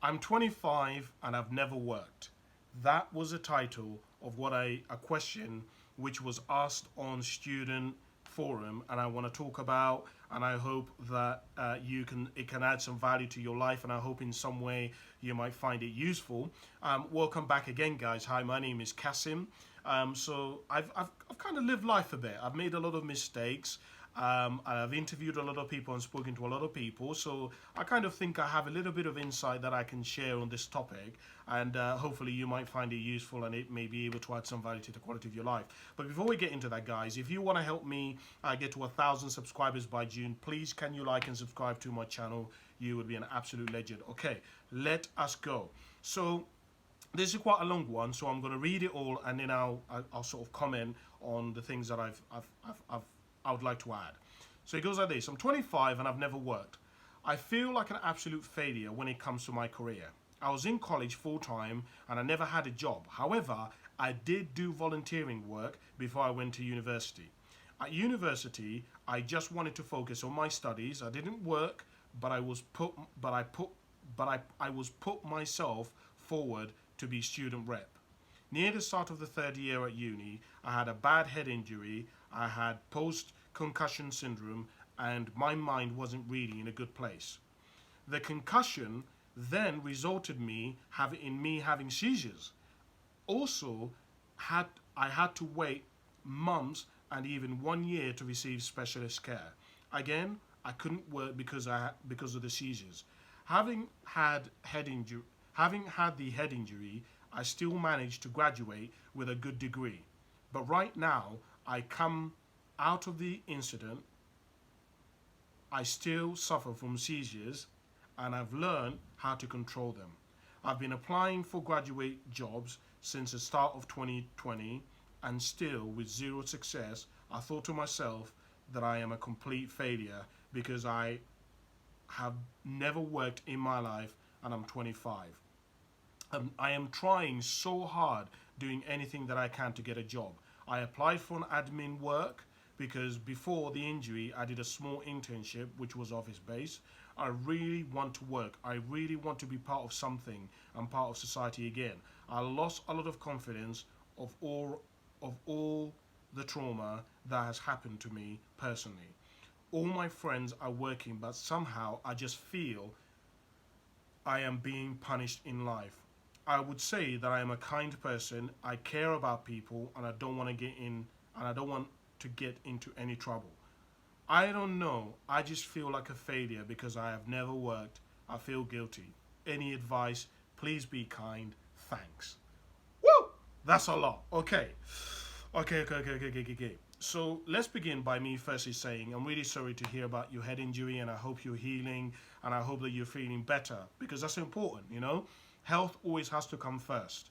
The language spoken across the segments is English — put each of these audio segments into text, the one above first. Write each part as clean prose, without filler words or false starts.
I'm 25 and I've never worked. That was the title of a question which was asked on student forum, and I want to talk about, and I hope that it can add some value to your life, and I hope in some way you might find it useful. Welcome back again, guys. Hi, my name is Kasim. I've kind of lived life a bit. I've made a lot of mistakes. I've interviewed a lot of people and spoken to a lot of people, so I kind of think I have a little bit of insight that I can share on this topic, and hopefully you might find it useful and it may be able to add some value to the quality of your life. But before we get into that, guys, if you want to help me get to 1,000 subscribers by June, please can you like and subscribe to my channel? You would be an absolute legend. Okay, let us go. So this is quite a long one, so I'm going to read it all and then I'll sort of comment on the things that I would like to add. So it goes like this. I'm 25 and I've never worked. I feel like an absolute failure when it comes to my career. I was in college full time and I never had a job. However, I did do volunteering work before I went to university. At university, I just wanted to focus on my studies. I didn't work, but I was put myself forward to be student rep. Near the start of the third year at uni, I had a bad head injury, I had post-concussion syndrome, and my mind wasn't really in a good place. The concussion then resulted in me having seizures. Also, I had to wait months and even 1 year to receive specialist care. Again, I couldn't work because of the seizures. Having had the head injury, I still managed to graduate with a good degree. But right now, I come out of the incident, I still suffer from seizures and I've learned how to control them. I've been applying for graduate jobs since the start of 2020 and still with zero success. I thought to myself that I am a complete failure because I have never worked in my life and I'm 25. I am trying so hard doing anything that I can to get a job. I applied for an admin work because before the injury I did a small internship which was office based. I really want to work. I really want to be part of something and part of society again. I lost a lot of confidence of all the trauma that has happened to me personally. All my friends are working, but somehow I just feel I am being punished in life. I would say that I am a kind person. I care about people, and I don't want to get into any trouble. I don't know. I just feel like a failure because I have never worked. I feel guilty. Any advice? Please be kind. Thanks. Woo! That's a lot. Okay. Okay. So let's begin by me firstly saying I'm really sorry to hear about your head injury, and I hope you're healing, and I hope that you're feeling better because that's important, you know? Health always has to come first.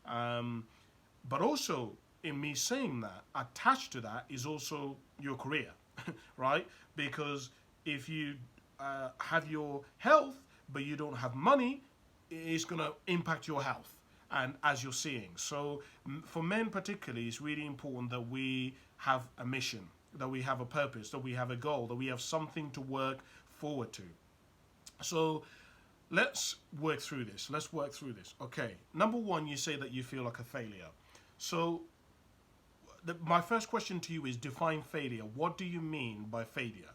But also, in me saying that, attached to that is also your career, right? Because if you have your health, but you don't have money, it's going to impact your health. And as you're seeing. So for men particularly, it's really important that we have a mission, that we have a purpose, that we have a goal, that we have something to work forward to. So let's work through this. Okay. Number one, you say that you feel like a failure. So my first question to you is define failure. What do you mean by failure?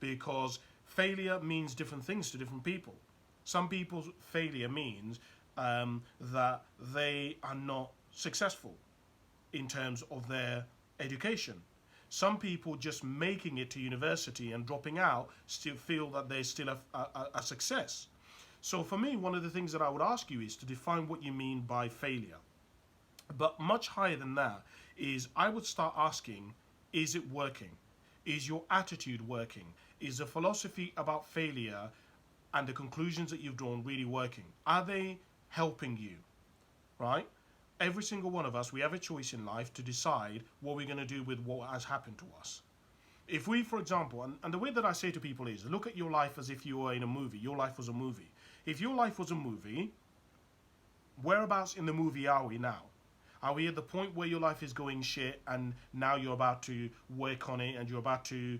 Because failure means different things to different people. Some people's failure means that they are not successful in terms of their education. Some people just making it to university and dropping out still feel that they're still a success. So for me, one of the things that I would ask you is to define what you mean by failure. But much higher than that is I would start asking, is it working? Is your attitude working? Is the philosophy about failure and the conclusions that you've drawn really working? Are they helping you, right? Every single one of us, we have a choice in life to decide what we're going to do with what has happened to us. If we, for example, and the way that I say to people is, look at your life as if you were in a movie. Your life was a movie. If your life was a movie, whereabouts in the movie are we now? Are we at the point where your life is going shit and now you're about to work on it and you're about to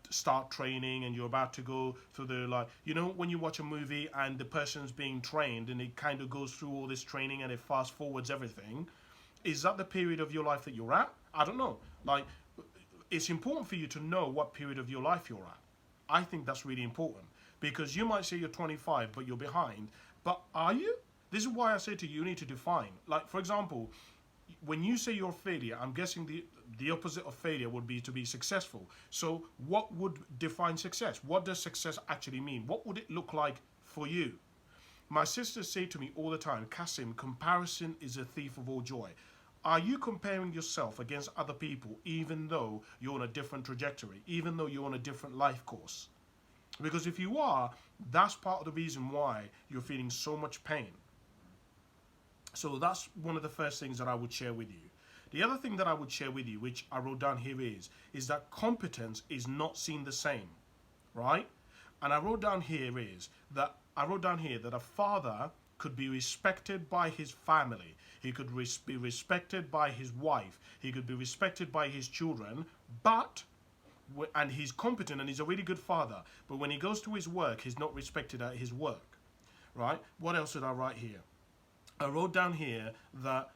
start training and you're about to go through the, like, you know, when you watch a movie and the person's being trained and it kind of goes through all this training and it fast forwards everything? Is that the period of your life that you're at? I don't know. Like, it's important for you to know what period of your life you're at. I think that's really important because you might say you're 25, but you're behind. But are you? This is why I say to you, you need to define. Like, for example, when you say you're a failure, I'm guessing the opposite of failure would be to be successful. So what would define success? What does success actually mean? What would it look like for you? My sisters say to me all the time, Kasim, comparison is a thief of all joy. Are you comparing yourself against other people even though you're on a different trajectory, even though you're on a different life course? Because if you are, that's part of the reason why you're feeling so much pain. So that's one of the first things that I would share with you. The other thing that I would share with you, which I wrote down here, is that competence is not seen the same, right? And I wrote down here that a father could be respected by his family. He could be respected by his wife. He could be respected by his children, and he's competent and he's a really good father. But when he goes to his work, he's not respected at his work, right? What else did I write here? I wrote down here that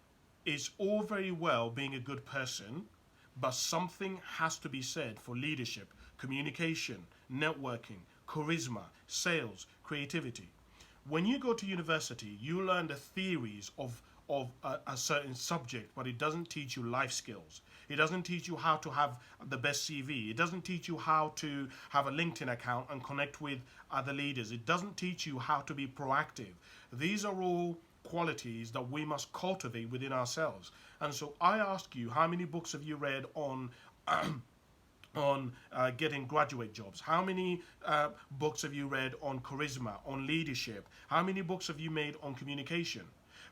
it's all very well being a good person, but something has to be said for leadership, communication, networking, charisma, sales, creativity. When you go to university, you learn the theories of a certain subject, but it doesn't teach you life skills. It doesn't teach you how to have the best CV. It doesn't teach you how to have a LinkedIn account and connect with other leaders. It doesn't teach you how to be proactive. These are all qualities that we must cultivate within ourselves. And so I ask you, how many books have you read on getting graduate jobs? How many books have you read on charisma, on leadership? How many books have you made on communication?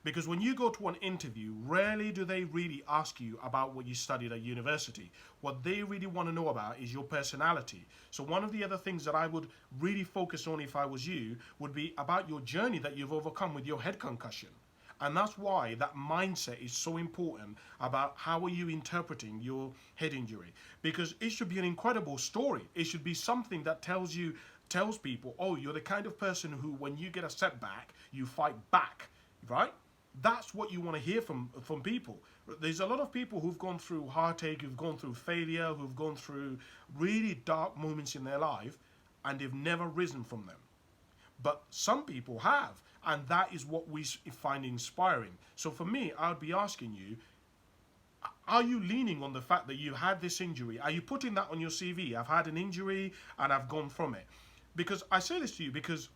Because when you go to an interview, rarely do they really ask you about what you studied at university. What they really want to know about is your personality. So one of the other things that I would really focus on if I was you would be about your journey that you've overcome with your head concussion. And that's why that mindset is so important about how are you interpreting your head injury. Because it should be an incredible story. It should be something that tells people, oh, you're the kind of person who, when you get a setback, you fight back, right? That's what you want to hear from people. There's a lot of people who've gone through heartache, who've gone through failure, who've gone through really dark moments in their life, and they've never risen from them. But some people have, and that is what we find inspiring. So for me, I would be asking you, are you leaning on the fact that you had this injury? Are you putting that on your CV? I've had an injury and I've gone from it. Because I say this to you because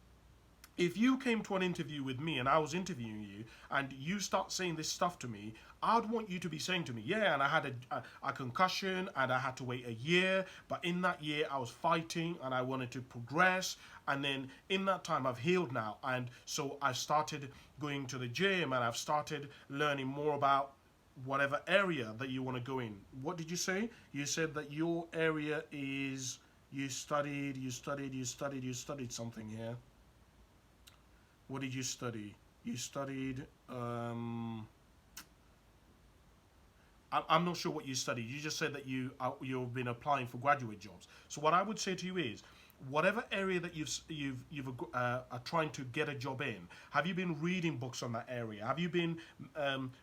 if you came to an interview with me and I was interviewing you and you start saying this stuff to me, I'd want you to be saying to me, yeah, and I had a concussion and I had to wait a year, but in that year I was fighting and I wanted to progress, and then in that time I've healed now, and so I've started going to the gym and I've started learning more about whatever area that you want to go in. What did you say? You said that your area is, you studied something here. What did you study? You studied, I'm not sure what you studied. You just said that you've been applying for graduate jobs. So what I would say to you is, whatever area that you've are trying to get a job in, have you been reading books on that area? Have you been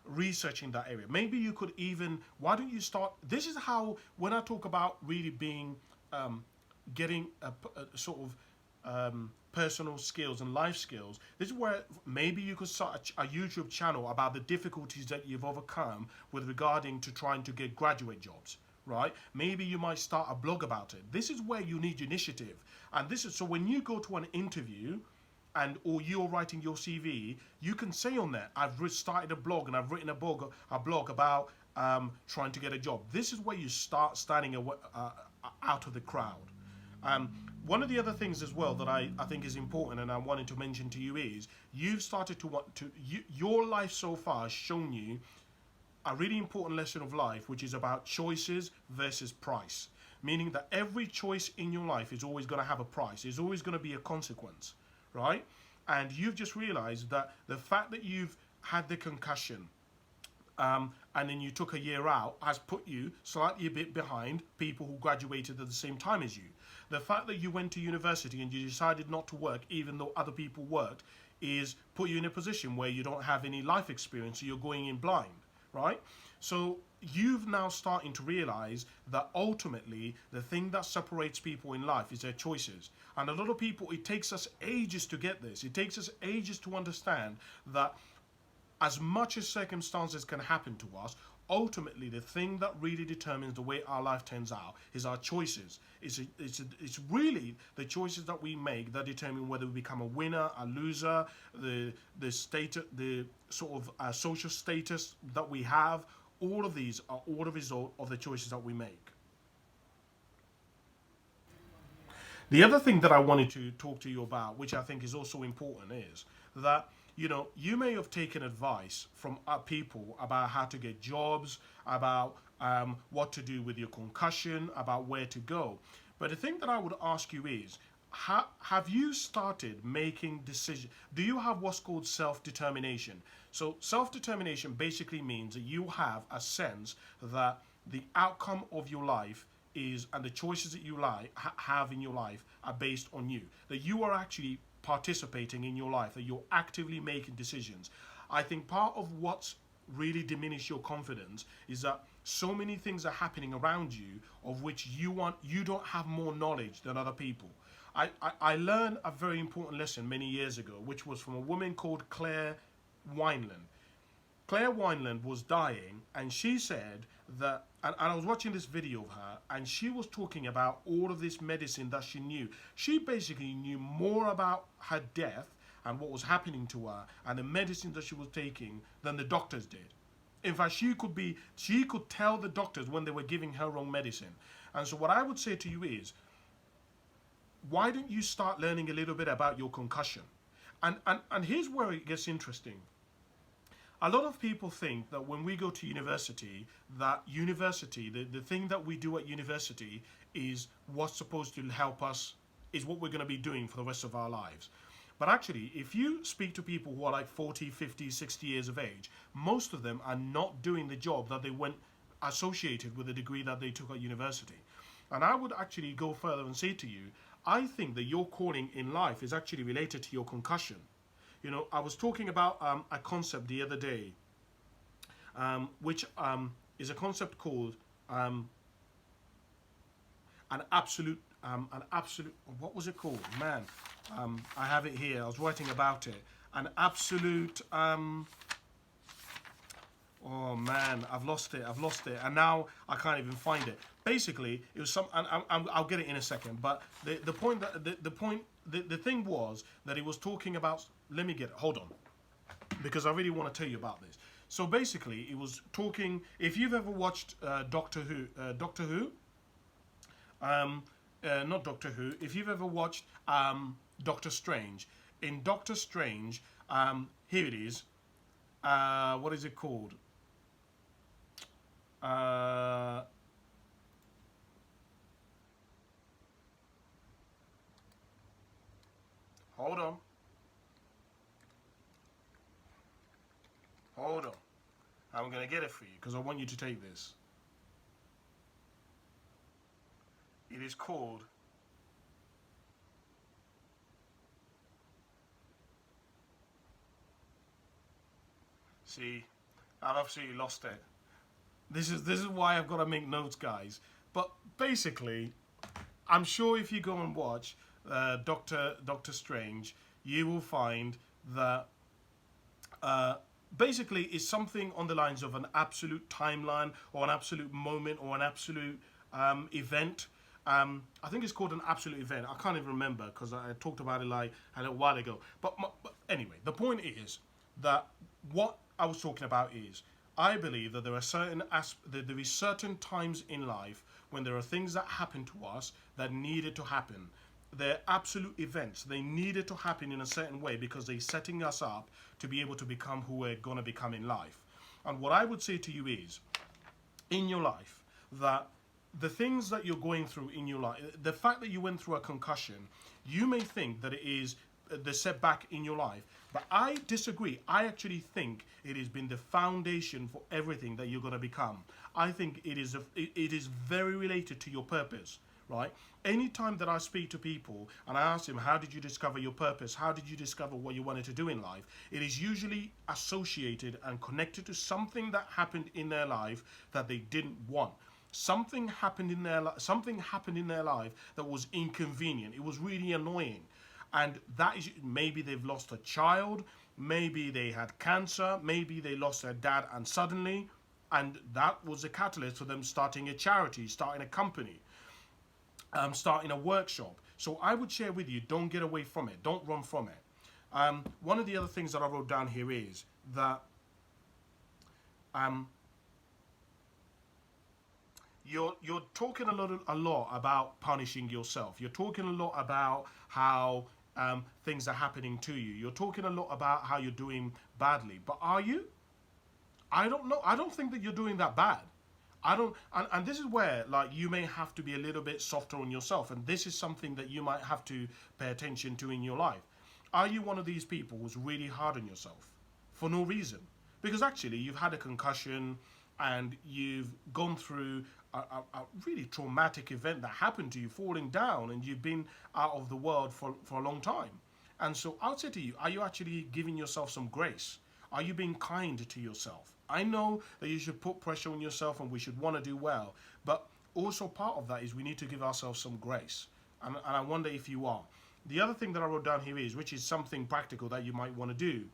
researching that area? Maybe you could even, why don't you start, this is how, when I talk about really being, getting a sort of personal skills and life skills, this is where maybe you could start a YouTube channel about the difficulties that you've overcome with regarding to trying to get graduate jobs, right? Maybe you might start a blog about it. This is where you need initiative. And this is, so when you go to an interview or you're writing your CV, you can say on there, I've started a blog and I've written a blog about trying to get a job. This is where you start standing out of the crowd. One of the other things as well that I think is important and I wanted to mention to you is you've started to your life so far has shown you a really important lesson of life, which is about choices versus price. Meaning that every choice in your life is always going to have a price. There's always going to be a consequence, right? And you've just realized that the fact that you've had the concussion, and then you took a year out has put you slightly a bit behind people who graduated at the same time as you. The fact that you went to university and you decided not to work even though other people worked is put you in a position where you don't have any life experience, so you're going in blind, right? So you've now starting to realize that ultimately the thing that separates people in life is their choices. And a lot of people, it takes us ages to get this. It takes us ages to understand that as much as circumstances can happen to us, ultimately the thing that really determines the way our life turns out is our choices. It's really the choices that we make that determine whether we become a winner, a loser, the state, the sort of social status that we have. All of these are all the result of the choices that we make. The other thing that I wanted to talk to you about, which I think is also important, is that you may have taken advice from people about how to get jobs, about what to do with your concussion, about where to go. But the thing that I would ask you is, have you started making decisions? Do you have what's called self-determination? So self-determination basically means that you have a sense that the outcome of your life is, and the choices that you have in your life are based on you. That you are actually participating in your life, that you're actively making decisions. I think part of what's really diminished your confidence is that so many things are happening around you of which you don't have more knowledge than other people. I learned a very important lesson many years ago, which was from a woman called Claire Wineland. Claire Wineland was dying, and she said that, and I was watching this video of her, and she was talking about all of this medicine that she knew. She basically knew more about her death and what was happening to her and the medicine that she was taking than the doctors did. In fact, she could tell the doctors when they were giving her wrong medicine. And so what I would say to you is, why don't you start learning a little bit about your concussion? And here's where it gets interesting. A lot of people think that when we go to university, the thing that we do at university is what's supposed to help us, is what we're going to be doing for the rest of our lives. But actually, if you speak to people who are like 40, 50, 60 years of age, most of them are not doing the job that they went associated with the degree that they took at university. And I would actually go further and say to you, I think that your calling in life is actually related to your concussion. I was talking about a concept the other day, which is a concept called an absolute, what was it called? Man, I have it here. I was writing about it. An absolute, oh man, I've lost it, and now I can't even find it. Basically, it was and I'll get it in a second. But the point that the thing was that it was talking about. Let me get it. Hold on, because I really want to tell you about this. So basically, it was talking. If you've ever watched Doctor Who, not Doctor Who. If you've ever watched Doctor Strange, in Doctor Strange, here it is. What is it called? Hold on. Hold on. I'm going to get it for you because I want you to take this. It is called See, I've absolutely lost it. This is why I've got to make notes, guys. But basically, I'm sure if you go and watch Doctor Strange, you will find that basically it's something on the lines of an absolute timeline or an absolute moment or an absolute event. I think it's called an absolute event. I can't even remember because I talked about it like a little while ago. But anyway, the point is that what I was talking about is I believe that there are there is certain times in life when there are things that happen to us that needed to happen. They're absolute events. They needed to happen in a certain way because they're setting us up to be able to become who we're going to become in life. And what I would say to you is, in your life, that the things that you're going through in your life, the fact that you went through a concussion, you may think that it is the setback in your life. But I disagree. I actually think it has been the foundation for everything that you're going to become. I think it is very related to your purpose, right? Anytime that I speak to people and I ask them, how did you discover your purpose? How did you discover what you wanted to do in life? It is usually associated and connected to something that happened in their life that they didn't want. Something happened in their life that was inconvenient. It was really annoying. And that is, maybe they've lost a child, maybe they had cancer, maybe they lost their dad and suddenly, and that was a catalyst for them starting a charity, starting a company, starting a workshop. So I would share with you, don't get away from it, don't run from it. One of the other things that I wrote down here is that you're talking a lot about punishing yourself. You're talking a lot about how things are happening to you. You're talking a lot about how you're doing badly. But are you? I don't know. I don't think that you're doing that bad. I don't, and this is where like you may have to be a little bit softer on yourself, and this is something that you might have to pay attention to in your life. Are you one of these people who's really hard on yourself for no reason? Because actually you've had a concussion and you've gone through a really traumatic event that happened to you, falling down, and you've been out of the world for a long time. And so I'll say to you, are you actually giving yourself some grace? Are you being kind to yourself? I know that you should put pressure on yourself and we should want to do well, but also part of that is we need to give ourselves some grace. And I wonder if you are. The other thing that I wrote down here is, which is something practical that you might want to do,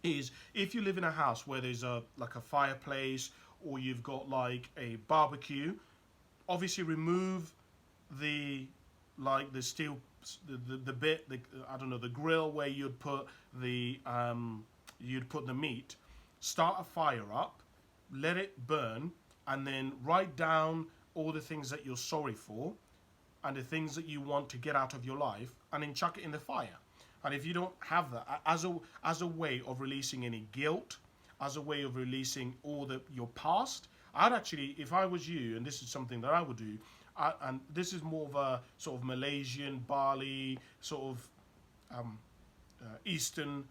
is if you live in a house where there's like a fireplace or you've got like a barbecue, obviously remove the steel, the bit, I don't know, the grill where you'd put the meat. Start a fire up, let it burn, and then write down all the things that you're sorry for and the things that you want to get out of your life, and then chuck it in the fire. And if you don't have that, as a way of releasing any guilt, as a way of releasing all your past, I'd actually, if I was you, and this is something that I would do, and this is more of a sort of Malaysian, Bali, sort of Eastern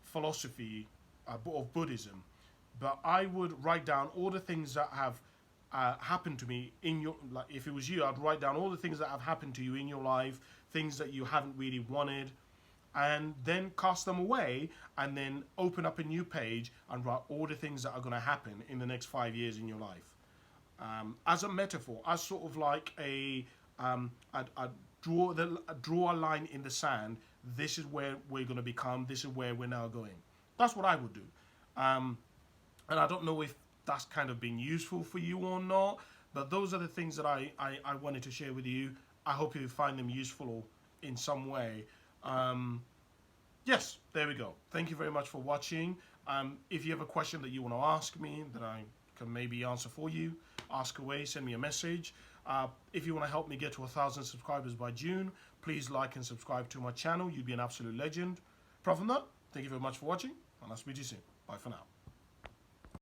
philosophy of Buddhism, but I would write down all the things that have happened to me in your, like if it was you, I'd write down all the things that have happened to you in your life, things that you haven't really wanted, and then cast them away, and then open up a new page and write all the things that are going to happen in the next 5 years in your life. As a metaphor, as sort of like I'd draw a line in the sand. This is where we're going to become. This is where we're now going. That's what I would do. And I don't know if that's kind of been useful for you or not, but those are the things that I wanted to share with you. I hope you find them useful in some way. Yes, there we go. Thank you very much for watching. If you have a question that you want to ask me that I can maybe answer for you, ask away, send me a message. If you want to help me get to 1,000 subscribers by June, please like and subscribe to my channel. You'd be an absolute legend. Apart from that, thank you very much for watching, and I'll speak to you soon. Bye for now.